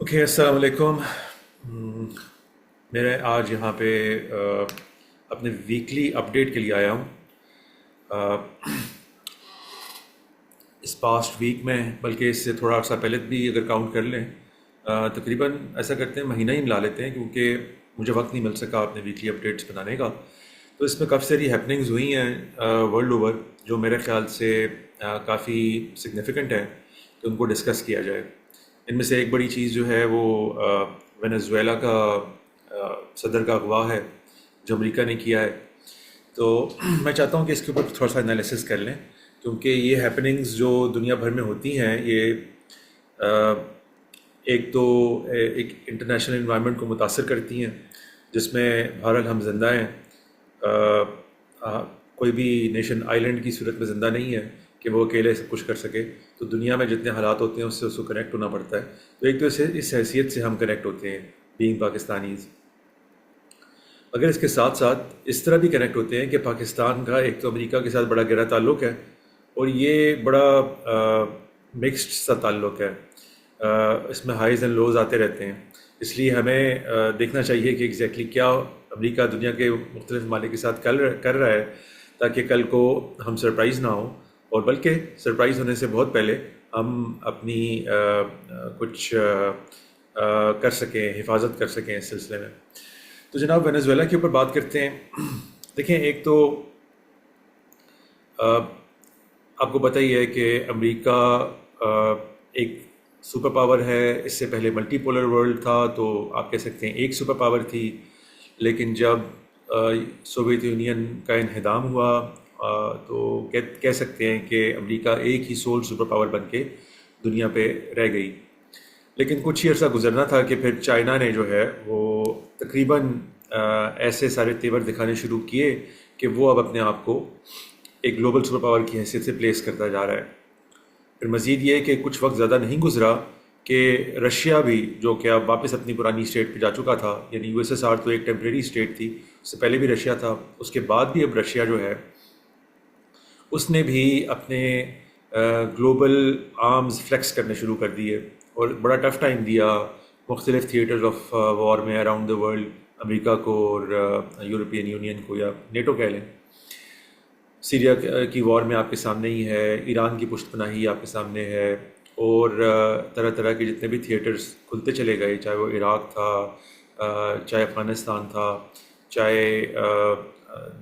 Okay, السلام علیکم۔ میں آج یہاں پہ اپنے ویکلی اپڈیٹ کے لیے آیا ہوں۔ آ، اس پاسٹ ویک میں، بلکہ اس سے تھوڑا سا پہلے بھی اگر کاؤنٹ کر لیں، تقریباً ایسا کرتے ہیں مہینہ ہی ملا لیتے ہیں، کیونکہ مجھے وقت نہیں مل سکا اپنے ویکلی اپڈیٹس بنانے کا۔ تو اس میں کافی ساری ہیپننگز ہوئی ہیں ورلڈ اوور، جو میرے خیال سے کافی سگنیفیکنٹ ہے کہ ان کو ڈسکس کیا جائے۔ ان میں سے ایک بڑی چیز جو ہے وہ وینزویلا کا صدر کا اغوا ہے، جو امریکہ نے کیا ہے۔ تو میں چاہتا ہوں کہ اس کے اوپر تھوڑا سا انالیسس کر لیں، کیونکہ یہ ہیپننگز جو دنیا بھر میں ہوتی ہیں، یہ ایک تو ایک انٹرنیشنل انوائرمنٹ کو متاثر کرتی ہیں، جس میں بہرحال ہم زندہ ہیں۔ کوئی بھی نیشن آئی لینڈ کی صورت میں زندہ نہیں ہے کہ وہ اکیلے سب کچھ کر سکے۔ تو دنیا میں جتنے حالات ہوتے ہیں اس کو کنیکٹ ہونا پڑتا ہے۔ تو ایک تو اس حیثیت سے ہم کنیکٹ ہوتے ہیں بینگ پاکستانیز، مگر اس کے ساتھ ساتھ اس طرح بھی کنیکٹ ہوتے ہیں کہ پاکستان کا ایک تو امریکہ کے ساتھ بڑا گہرا تعلق ہے، اور یہ بڑا مکسڈ سا تعلق ہے۔ اس میں ہائیز اینڈ لوز آتے رہتے ہیں۔ اس لیے ہمیں دیکھنا چاہیے کہ ایگزیکٹلی کیا امریکہ دنیا کے مختلف ممالک کے ساتھ کر رہا ہے، تاکہ کل کو ہم سرپرائز نہ ہوں، اور بلکہ سرپرائز ہونے سے بہت پہلے ہم اپنی کچھ کر سکیں، حفاظت کر سکیں اس سلسلے میں۔ تو جناب وینزویلا کے اوپر بات کرتے ہیں۔ دیکھیں، ایک تو آپ کو پتہ ہی ہے کہ امریکہ ایک سپر پاور ہے۔ اس سے پہلے ملٹی پولر ورلڈ تھا، تو آپ کہہ سکتے ہیں ایک سپر پاور تھی، لیکن جب سوویت یونین کا انہدام ہوا، تو کہہ سکتے ہیں کہ امریکہ ایک ہی سول سپر پاور بن کے دنیا پہ رہ گئی۔ لیکن کچھ ہی عرصہ گزرنا تھا کہ پھر چائنا نے جو ہے وہ تقریباً ایسے سارے تیور دکھانے شروع کیے کہ وہ اب اپنے آپ کو ایک گلوبل سپر پاور کی حیثیت سے پلیس کرتا جا رہا ہے۔ پھر مزید یہ کہ کچھ وقت زیادہ نہیں گزرا کہ رشیا بھی، جو کہ اب واپس اپنی پرانی اسٹیٹ پہ جا چکا تھا، یعنی USSR تو ایک ٹیمپریری اسٹیٹ تھی، اس سے پہلے بھی رشیا تھا، اس کے بعد بھی اب رشیا جو ہے اس نے بھی اپنے گلوبل آرمز فلیکس کرنے شروع کر دیے، اور بڑا ٹف ٹائم دیا مختلف تھیٹرز آف وار میں اراؤنڈ دا ورلڈ، امریکہ کو اور یورپین یونین کو، یا نیٹو کہہ لیں۔ سیریا کی وار میں آپ کے سامنے ہی ہے، ایران کی پشت پناہی آپ کے سامنے ہے، اور طرح طرح کے جتنے بھی تھیٹرز کھلتے چلے گئے، چاہے وہ عراق تھا، چاہے افغانستان تھا، چاہے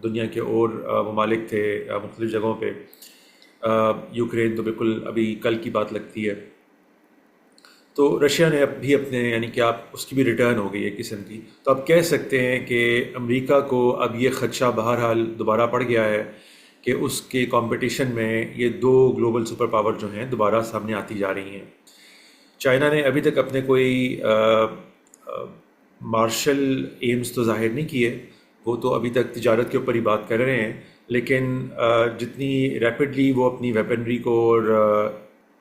دنیا کے اور ممالک تھے مختلف جگہوں پہ۔ یوکرین تو بالکل ابھی کل کی بات لگتی ہے۔ تو رشیا نے اب بھی اپنے، یعنی کہ آپ اس کی بھی ریٹرن ہو گئی ہے قسم کی۔ تو آپ کہہ سکتے ہیں کہ امریکہ کو اب یہ خدشہ بہرحال دوبارہ پڑ گیا ہے کہ اس کے کمپٹیشن میں یہ دو گلوبل سپر پاور جو ہیں دوبارہ سامنے آتی جا رہی ہیں۔ چائنا نے ابھی تک اپنے کوئی مارشل ایمز تو ظاہر نہیں کیے، وہ تو ابھی تک تجارت کے اوپر ہی بات کر رہے ہیں، لیکن جتنی ریپڈلی وہ اپنی ویپنری کو اور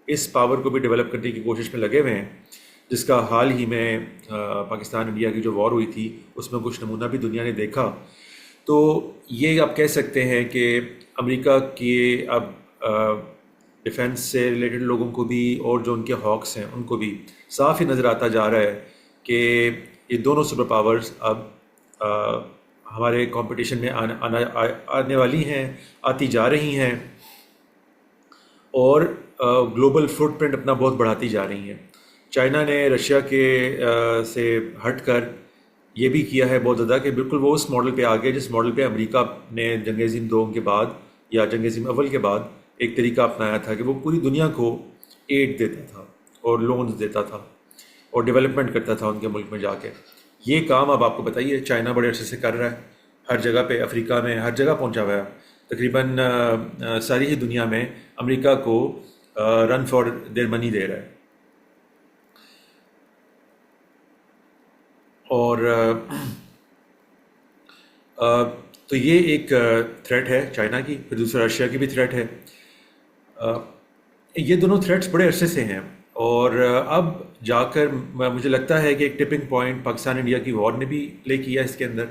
اس پاور کو بھی ڈیولپ کرنے کی کوشش میں لگے ہوئے ہیں، جس کا حال ہی میں پاکستان انڈیا کی جو وار ہوئی تھی اس میں کچھ نمونہ بھی دنیا نے دیکھا۔ تو یہ آپ کہہ سکتے ہیں کہ امریکہ کے اب ڈیفنس سے ریلیٹڈ لوگوں کو بھی، اور جو ان کے ہاکس ہیں ان کو بھی صاف ہی نظر آتا جا رہا ہے کہ یہ دونوں سپر پاورز اب ہمارے کمپٹیشن میں آنے والی ہیں، آتی جا رہی ہیں، اور گلوبل فٹ پرنٹ اپنا بہت بڑھاتی جا رہی ہیں۔ چائنا نے رشیا کے سے ہٹ کر یہ بھی کیا ہے بہت زیادہ کہ بالکل وہ اس ماڈل پہ آ گیا جس ماڈل پہ امریکہ نے جنگ عظیم دوم کے بعد یا جنگ عظیم اول کے بعد ایک طریقہ اپنایا تھا کہ وہ پوری دنیا کو ایڈ دیتا تھا اور لونز دیتا تھا اور ڈیولپمنٹ کرتا تھا ان کے ملک میں جا کے۔ یہ کام اب آپ کو بتائیے چائنا بڑے عرصے سے کر رہا ہے، ہر جگہ پہ، افریقہ میں ہر جگہ پہنچا ہوا ہے، تقریباً ساری ہی دنیا میں امریکہ کو رن فار دیر منی دے رہا ہے۔ اور تو یہ ایک تھریٹ ہے چائنا کی، پھر دوسرا رشیا کی بھی تھریٹ ہے۔ یہ دونوں تھریٹس بڑے عرصے سے ہیں، اور اب جا کر مجھے لگتا ہے کہ ایک ٹپنگ پوائنٹ پاکستان انڈیا کی وار نے بھی پلے کیا اس کے اندر،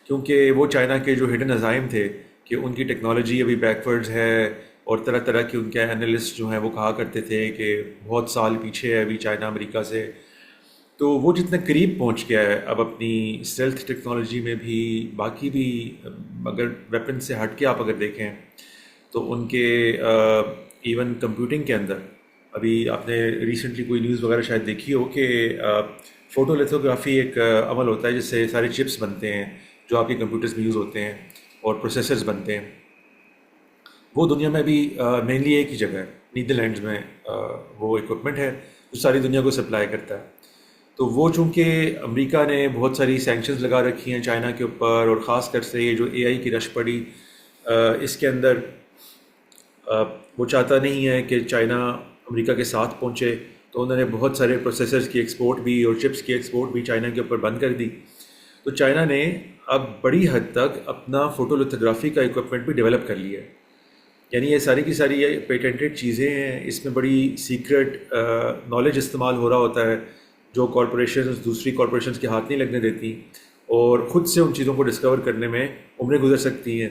کیونکہ وہ چائنا کے جو ہڈن عزائم تھے کہ ان کی ٹیکنالوجی ابھی بیکورڈز ہے، اور طرح طرح کے ان کے انالسٹ جو ہیں وہ کہا کرتے تھے کہ بہت سال پیچھے ہے ابھی چائنا امریکہ سے، تو وہ جتنا قریب پہنچ گیا ہے اب اپنی اسٹیلتھ ٹیکنالوجی میں بھی، باقی بھی، اگر ویپن سے ہٹ کے آپ اگر دیکھیں تو ان کے ایون کمپیوٹنگ کے اندر، ابھی آپ نے ریسنٹلی کوئی نیوز وغیرہ شاید دیکھی ہو کہ فوٹو لیتھوگرافی ایک عمل ہوتا ہے جس سے سارے چپس بنتے ہیں جو آپ کے کمپیوٹرز میں یوز ہوتے ہیں اور پروسیسرز بنتے ہیں. وہ دنیا میں بھی مینلی ایک ہی جگہ ہے، نیدرلینڈز میں وہ اکوپمنٹ ہے جو ساری دنیا کو سپلائی کرتا ہے. تو وہ چونکہ امریکہ نے بہت ساری سینکشنز لگا رکھی ہیں چائنا کے اوپر، اور خاص کر سے یہ جو اے آئی کی رش پڑی اس کے اندر وہ چاہتا نہیں ہے کہ چائنا امریکہ کے ساتھ پہنچے، تو انہوں نے بہت سارے پروسیسرز کی ایکسپورٹ بھی اور چپس کی ایکسپورٹ بھی چائنا کے اوپر بند کر دی. تو چائنا نے اب بڑی حد تک اپنا فوٹو لیتھوگرافی کا اکوپمنٹ بھی ڈیولپ کر لیا ہے. یعنی یہ ساری کی ساری یہ پیٹنٹڈ چیزیں ہیں، اس میں بڑی سیکرٹ نالج استعمال ہو رہا ہوتا ہے جو کارپوریشنز دوسری کارپوریشنز کے ہاتھ نہیں لگنے دیتی، اور خود سے ان چیزوں کو ڈسکور کرنے میں عمریں گزر سکتی ہیں.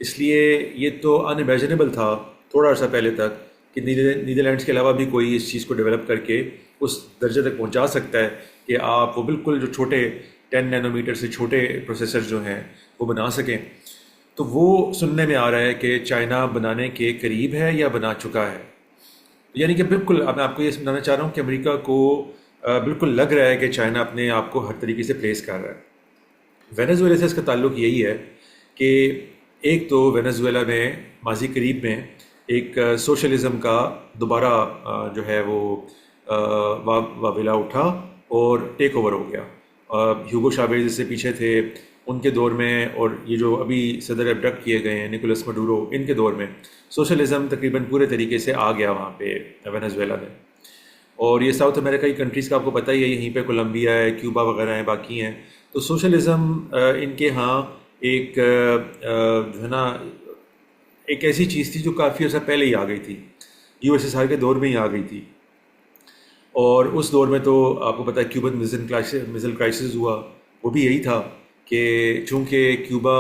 اس لیے یہ تو ان امیجنیبل تھا تھوڑا عرصہ پہلے تک کہ نیدرلینڈس کے علاوہ بھی کوئی اس چیز کو ڈیولپ کر کے اس درجے تک پہنچا سکتا ہے کہ آپ وہ بالکل جو چھوٹے 10 نینو میٹر سے چھوٹے پروسیسر جو ہیں وہ بنا سکیں. تو وہ سننے میں آ رہا ہے کہ چائنا بنانے کے قریب ہے یا بنا چکا ہے. یعنی کہ بالکل اب میں آپ کو یہ سمجھانا چاہ رہا ہوں کہ امریکہ کو بالکل لگ رہا ہے کہ چائنا اپنے آپ کو ہر طریقے سے پلیس کر رہا ہے. وینزویلا سے اس کا تعلق یہی ہے کہ ایک تو وینزویلا میں ماضی قریب میں ایک سوشلزم کا دوبارہ جو ہے وہ واویلا اٹھا اور ٹیک اوور ہو گیا. ہیوگو شاویز جس سے پیچھے تھے ان کے دور میں، اور یہ جو ابھی صدر ابڈکٹ کیے گئے ہیں نکولس مڈورو، ان کے دور میں سوشلزم تقریباً پورے طریقے سے آ گیا وہاں پہ وینزویلا میں. اور یہ ساؤتھ امریکہ کی کنٹریز کا آپ کو پتہ ہی ہے، یہیں پہ کولمبیا ہے، کیوبا وغیرہ ہیں، باقی ہیں. تو سوشلزم ان کے ہاں ایک جو ہے نا ایک ایسی چیز تھی جو کافی عرصہ پہلے ہی آ گئی تھی، یو ایس ایس آر کے دور میں ہی آ گئی تھی. اور اس دور میں تو آپ کو پتہ ہے کیوبن میزل کرائسس ہوا، وہ بھی یہی تھا کہ چونکہ کیوبا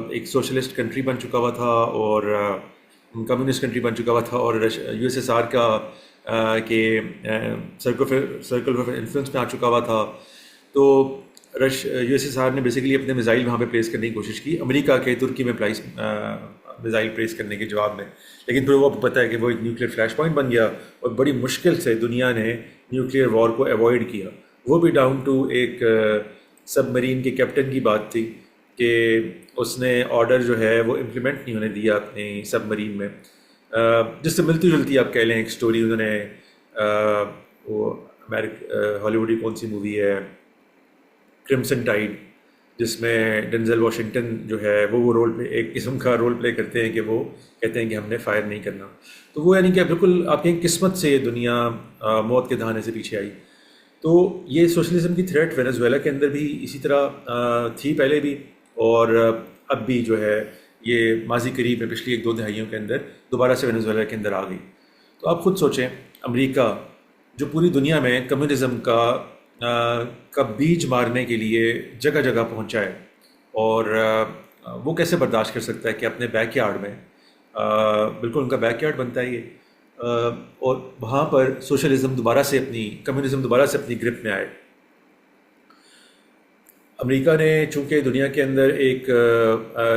ایک سوشلسٹ کنٹری بن چکا ہوا تھا اور کمیونسٹ کنٹری بن چکا ہوا تھا، اور یو ایس ایس آر کا کہ سرکل آف انفلوئنس میں آ چکا ہوا تھا. تو یو ایس ایس آر نے بیسیکلی اپنے میزائل وہاں پہ پلیس کرنے کی کوشش کی امریکہ کے ترکی میں میزائل پلیس کرنے کے جواب میں، لیکن پھر وہ پتہ ہے کہ وہ ایک نیوکلیئر فلیش پوائنٹ بن گیا اور بڑی مشکل سے دنیا نے نیوکلیئر وار کو ایوائڈ کیا. وہ بھی ڈاؤن ٹو ایک سب مرین کے کیپٹن کی بات تھی کہ اس نے آرڈر جو ہے وہ امپلیمنٹ نہیں ہونے دیا اپنی سب مرین میں، جس سے ملتی جلتی آپ کہہ لیں ایک سٹوری. انہوں نے وہ ہالی ووڈ کی کون سی مووی ہے کرمسن ٹائڈ، جس میں ڈینزل واشنگٹن جو ہے وہ رول پلے ایک قسم کا رول پلے کرتے ہیں کہ وہ کہتے ہیں کہ ہم نے فائر نہیں کرنا. تو وہ یعنی کہ بالکل آپ کی قسمت سے یہ دنیا موت کے دہانے سے پیچھے آئی. تو یہ سوشلزم کی تھریٹ وینزویلا کے اندر بھی اسی طرح تھی پہلے بھی، اور اب بھی جو ہے یہ ماضی قریب میں پچھلی 1-2 دہائیوں کے اندر دوبارہ سے وینزویلا کے اندر آ گئی. تو آپ خود سوچیں، امریکہ جو پوری دنیا میں کمیونزم کا بیج مارنے کے لیے جگہ جگہ پہنچا ہے، اور وہ کیسے برداشت کر سکتا ہے کہ اپنے بیک یارڈ میں بالکل ان کا بیک یارڈ بنتا ہے یہ، اور وہاں پر سوشلزم دوبارہ سے کمیونزم دوبارہ سے اپنی گرپ میں آئے. امریکہ نے چونکہ دنیا کے اندر ایک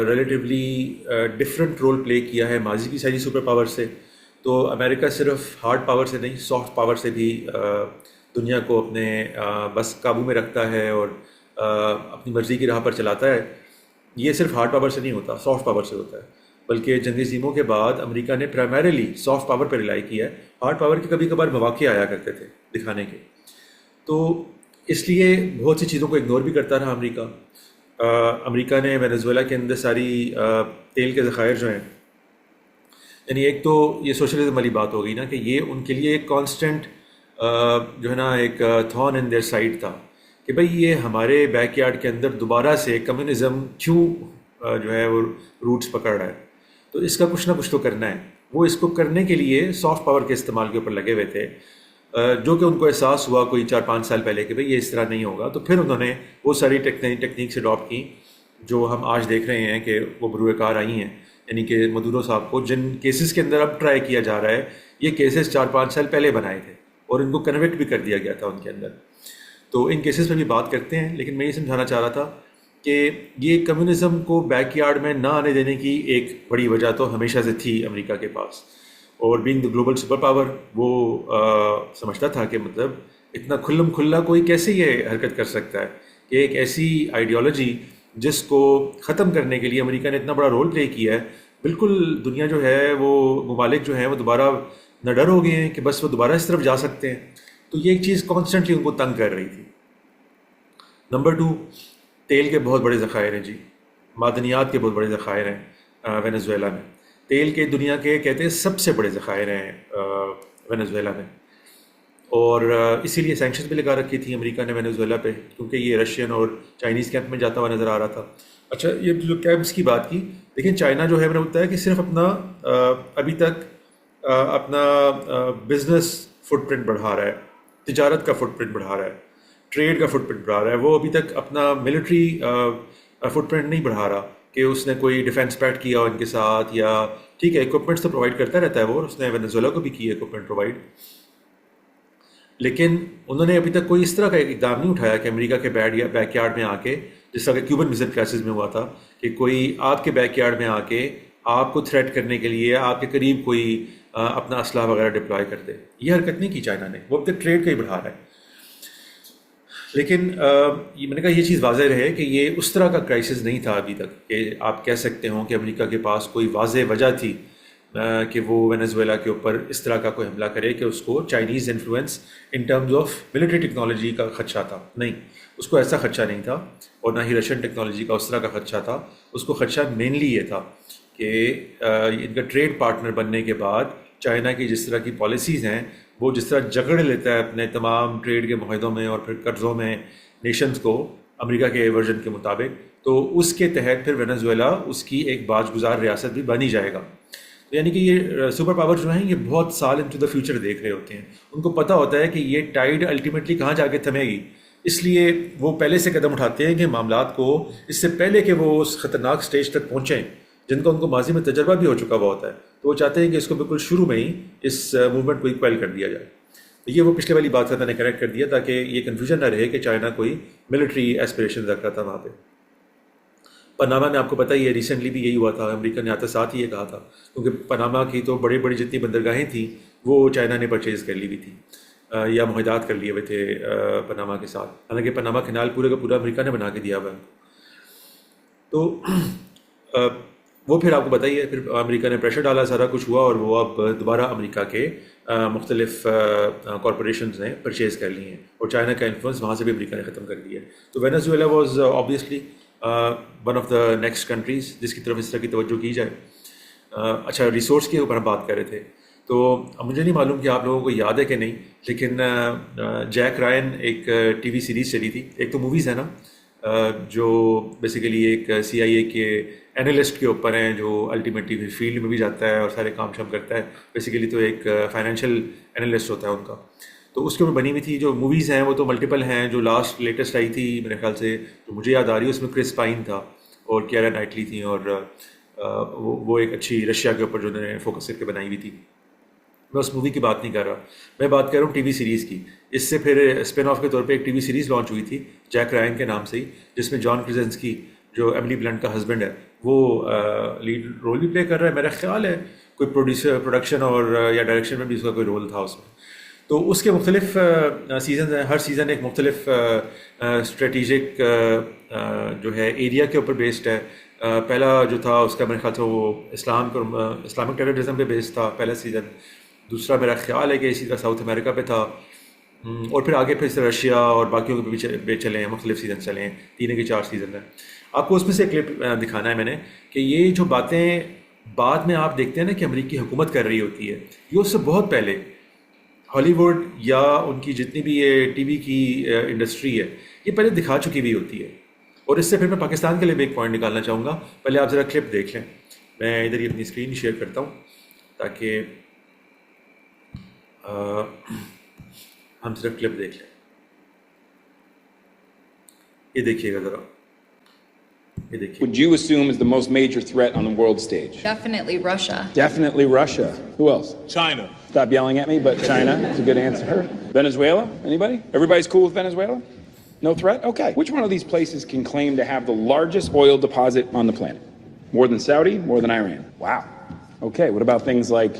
ریلیٹیولی ڈفرینٹ رول پلے کیا ہے ماضی کی ساری سپر پاور سے، تو امریکہ صرف ہارڈ پاور سے نہیں، سافٹ پاور سے بھی دنیا کو اپنے بس قابو میں رکھتا ہے اور اپنی مرضی کی راہ پر چلاتا ہے. یہ صرف ہارڈ پاور سے نہیں ہوتا، سافٹ پاور سے ہوتا ہے. بلکہ جنگ عظیموں کے بعد امریکہ نے پرائمریلی سافٹ پاور پر ریلائی کیا ہے، ہارڈ پاور کے کبھی کبھار مواقع آیا کرتے تھے دکھانے کے. تو اس لیے بہت سی چیزوں کو اگنور بھی کرتا رہا امریکہ. امریکہ نے وینزویلا کے اندر ساری تیل کے ذخائر جو ہیں، یعنی ایک تو یہ سوشلزم والی بات ہو گئی نا کہ یہ ان کے لیے ایک کانسٹنٹ جو ہے نا ایک تھورن ان دیئر سائڈ تھا کہ بھئی یہ ہمارے بیک یارڈ کے اندر دوبارہ سے کمیونزم کیوں جو ہے وہ روٹس پکڑ رہا ہے. تو اس کا کچھ نہ کچھ تو کرنا ہے. وہ اس کو کرنے کے لیے سافٹ پاور کے استعمال کے اوپر لگے ہوئے تھے، جو کہ ان کو احساس ہوا کوئی 4-5 سال پہلے کہ بھئی یہ اس طرح نہیں ہوگا. تو پھر انہوں نے وہ ساری ٹیکنیکس اڈاپٹ کی جو ہم آج دیکھ رہے ہیں کہ وہ بروئے کار آئی ہیں. یعنی کہ مدورو صاحب کو جن کیسز کے اندر اب ٹرائی کیا جا رہا ہے، یہ کیسز 4-5 سال پہلے بنائے تھے اور ان کو کنوکٹ بھی کر دیا گیا تھا ان کے اندر. تو ان کیسز پہ بھی بات کرتے ہیں، لیکن میں یہ سمجھانا چاہ رہا تھا کہ یہ کمیونزم کو بیک یارڈ میں نہ آنے دینے کی ایک بڑی وجہ تو ہمیشہ سے تھی امریکہ کے پاس، اور being the global super power وہ سمجھتا تھا کہ مطلب اتنا کھلم کھلا کوئی کیسے یہ حرکت کر سکتا ہے کہ ایک ایسی آئیڈیالوجی جس کو ختم کرنے کے لیے امریکہ نے اتنا بڑا رول پلے کیا ہے، بالکل دنیا جو ہے وہ ممالک جو ہیں وہ دوبارہ نہ ڈر ہو گئے ہیں کہ بس وہ دوبارہ اس طرف جا سکتے ہیں. تو یہ ایک چیز کانسٹنٹلی ان کو تنگ کر رہی تھی. نمبر 2، تیل کے بہت بڑے ذخائر ہیں جی، معدنیات کے بہت بڑے ذخائر ہیں وینزویلا میں. تیل کے دنیا کے کہتے ہیں سب سے بڑے ذخائر ہیں وینزویلا میں، اور اسی لیے سینکشنز بھی لگا رکھی تھی امریکہ نے وینزویلا پہ، کیونکہ یہ رشین اور چائنیز کیمپ میں جاتا ہوا نظر آ رہا تھا. اچھا، یہ جو کیمپس کی بات کی، دیکھیں چائنا جو ہے میں نے بتایا کہ صرف اپنا ابھی تک اپنا بزنس فٹ پرنٹ بڑھا رہا ہے، تجارت کا فٹ پرنٹ بڑھا رہا ہے، ٹریڈ کا فٹ پرنٹ بڑھا رہا ہے. وہ ابھی تک اپنا ملٹری فٹ پرنٹ نہیں بڑھا رہا کہ اس نے کوئی ڈیفینس پیکٹ کیا ہو ان کے ساتھ، یا ٹھیک ہے اکوپمنٹس تو پرووائڈ کرتا رہتا ہے وہ، اور اس نے وینزویلا کو بھی کی ہے اکوپمنٹ پرووائڈ، لیکن انہوں نے ابھی تک کوئی اس طرح کا اقدام نہیں اٹھایا کہ امریکہ کے بیک یارڈ میں آ کے، جس طرح کہ کیوبن مسل کرائسس میں ہوا تھا کہ کوئی آپ کے بیک یارڈ میں آ کے آپ کو تھریٹ کرنے کے لیے آپ کے قریب کوئی اپنا اسلحہ وغیرہ ڈپلوائے کر دے. یہ حرکت نہیں کی چائنا نے، وہ اب تک ٹریڈ کا ہی بڑھا رہا ہے. لیکن میں نے کہا یہ چیز واضح رہے کہ یہ اس طرح کا کرائسس نہیں تھا ابھی تک کہ آپ کہہ سکتے ہوں کہ امریکہ کے پاس کوئی واضح وجہ تھی کہ وہ وینزویلا کے اوپر اس طرح کا کوئی حملہ کرے کہ اس کو Chinese influence in terms of military technology کا خدشہ تھا. نہیں، اس کو ایسا خدشہ نہیں تھا، اور نہ ہی رشین ٹیکنالوجی کا اس طرح کا خدشہ تھا. اس کو خدشہ مینلی یہ تھا کہ ان کا ٹریڈ پارٹنر بننے کے بعد چائنا کی جس طرح کی پالیسیز ہیں، وہ جس طرح جکڑ لیتا ہے اپنے تمام ٹریڈ کے معاہدوں میں اور پھر قرضوں میں نیشنز کو امریکہ کے ورژن کے مطابق، تو اس کے تحت پھر وینزویلا اس کی ایک باج گزار ریاست بھی بنی جائے گا. یعنی کہ یہ سپر پاور جو ہیں یہ بہت سال انٹو دا فیوچر دیکھ رہے ہوتے ہیں. ان کو پتہ ہوتا ہے کہ یہ ٹائیڈ الٹیمیٹلی کہاں جا کے تھمے گی، اس لیے وہ پہلے سے قدم اٹھاتے ہیں کہ معاملات کو اس سے پہلے کہ وہ اس خطرناک سٹیج تک پہنچیں، جن کا ان کو ماضی میں تجربہ بھی ہو چکا ہوا ہوتا ہے، تو وہ چاہتے ہیں کہ اس کو بالکل شروع میں ہی اس موومنٹ کو ایکوائل کر دیا جائے. یہ وہ پچھلے والی بات سے میں نے کریکٹ کر دیا تاکہ یہ کنفیوژن نہ رہے کہ چائنا کوئی ملٹری ایسپریشن رکھ رہا تھا وہاں پہ. پناما میں آپ کو پتہ ہی ہے ریسنٹلی بھی یہی ہوا تھا، امریکہ نے آتے ساتھ ہی یہ کہا تھا، کیونکہ پناما کی تو بڑی بڑی جتنی بندرگاہیں تھیں وہ چائنا نے پرچیز کر لی ہوئی تھی یا معاہدات کر لیے ہوئے تھے پناما کے ساتھ، حالانکہ پناما کینال پورے کا پورا امریکہ نے بنا کے دیا ہوا ہے. تو وہ پھر آپ کو بتائیے، پھر امریکہ نے پریشر ڈالا، سارا کچھ ہوا، اور وہ اب دوبارہ امریکہ کے مختلف کارپوریشنز نے پرچیز کر لی ہیں، اور چائنا کا انفلوئنس وہاں سے بھی امریکہ نے ختم کر دیا ہے. تو Venezuela was obviously one of the next countries جس کی طرف اس طرح کی توجہ کی جائے. اچھا، ریسورس کے اوپر ہم بات کر رہے تھے، تو مجھے نہیں معلوم کہ آپ لوگوں کو یاد ہے کہ نہیں، لیکن جیک رائن ایک ٹی وی سیریز چلی تھی. ایک تو موویز ہے نا جو بیسیکلی ایک سی آئی اے کے اینالسٹ کے اوپر ہیں، جو الٹیمیٹلی فیلڈ میں بھی جاتا ہے اور سارے کام شام کرتا ہے. بیسیکلی تو ایک فائنینشیل اینالسٹ ہوتا ہے ان کا. تو اس کے اوپر بنی ہوئی تھی. جو موویز ہیں وہ تو ملٹیپل ہیں. جو لاسٹ لیٹسٹ آئی تھی میرے خیال سے، جو مجھے یاد آ رہی ہے، اس میں کرس پائن تھا اور کیرا نائٹلی تھیں، اور وہ ایک اچھی رشیا کے اوپر جو انہوں نے فوکس کر کے بنائی ہوئی تھی. میں اس مووی کی بات نہیں کر رہا، میں بات کر رہا ہوں ٹی وی سیریز کی. اس سے پھر اسپن آف کے طور پہ ایک ٹی وی سیریز لانچ ہوئی تھی جیک رائن کے نام سے ہی، جس میں جان کرزنسکی جو ایملی بلنٹ کا ہسبینڈ ہے وہ لیڈ رول بھی پلے کر رہا ہے. میرا خیال ہے کوئی پروڈکشن اور یا ڈائریکشن میں بھی اس کا کوئی رول تھا اس میں. تو اس کے مختلف سیزنز ہیں، ہر سیزن ایک مختلف اسٹریٹیجک جو ہے ایریا کے اوپر بیسڈ ہے. پہلا جو تھا اس کا میرے خیال سے وہ اسلامک ٹیررزم پہ بیسڈ تھا پہلا سیزن. دوسرا میرا خیال ہے کہ اسی طرح ساؤتھ امریکہ پہ تھا، اور پھر آگے پھر رشیا اور باقیوں کے بھی چلے ہیں، مختلف سیزن چلے ہیں، 3 کے 4 سیزن ہیں. آپ کو اس میں سے کلپ دکھانا ہے میں نے کہ یہ جو باتیں بعد میں آپ دیکھتے ہیں نا کہ امریکی حکومت کر رہی ہوتی ہے، یہ اس سے بہت پہلے ہالی ووڈ یا ان کی جتنی بھی یہ ٹی وی کی انڈسٹری ہے یہ پہلے دکھا چکی بھی ہوتی ہے. اور اس سے پھر میں پاکستان کے لیے بھی ایک پوائنٹ نکالنا چاہوں گا. پہلے آپ ذرا کلپ دیکھ لیں. میں ادھر ہی اپنی اسکرین شیئر کرتا ہوں تاکہ ہم صرف کلپ دیکھ لیں. یہ دیکھیے گا ذرا، یہ دیکھیے. Would you assume is the most major threat on the world stage? Definitely Russia. Definitely Russia. Who else? China. Stop yelling at me, but China is a good answer. Venezuela? Anybody? Everybody's cool with Venezuela? No threat? Okay. Which one of these places can claim to have the largest oil deposit on the planet? More than Saudi? More than Iran? Wow. Okay, what about things like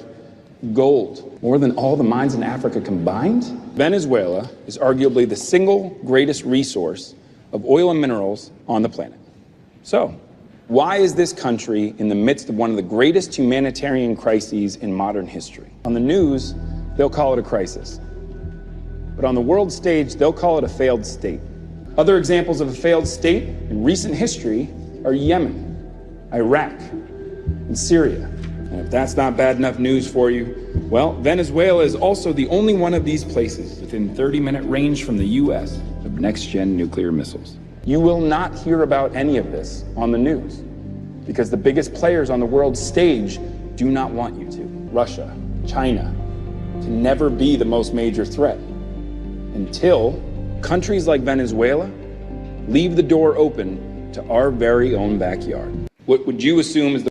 gold? More than all the mines in Africa combined? Venezuela is arguably the single greatest resource of oil and minerals on the planet. So, why is this country in the midst of one of the greatest humanitarian crises in modern history? On the news, they'll call it a crisis. But on the world stage, they'll call it a failed state. Other examples of a failed state in recent history are Yemen, Iraq, and Syria. And if that's not bad enough news for you, well, Venezuela is also the only one of these places within 30-minute range from the US of next-gen nuclear missiles. You will not hear about any of this on the news because the biggest players on the world stage do not want you to. Russia, China, can never be the most major threat until countries like Venezuela leave the door open to our very own backyard. What would you assume is the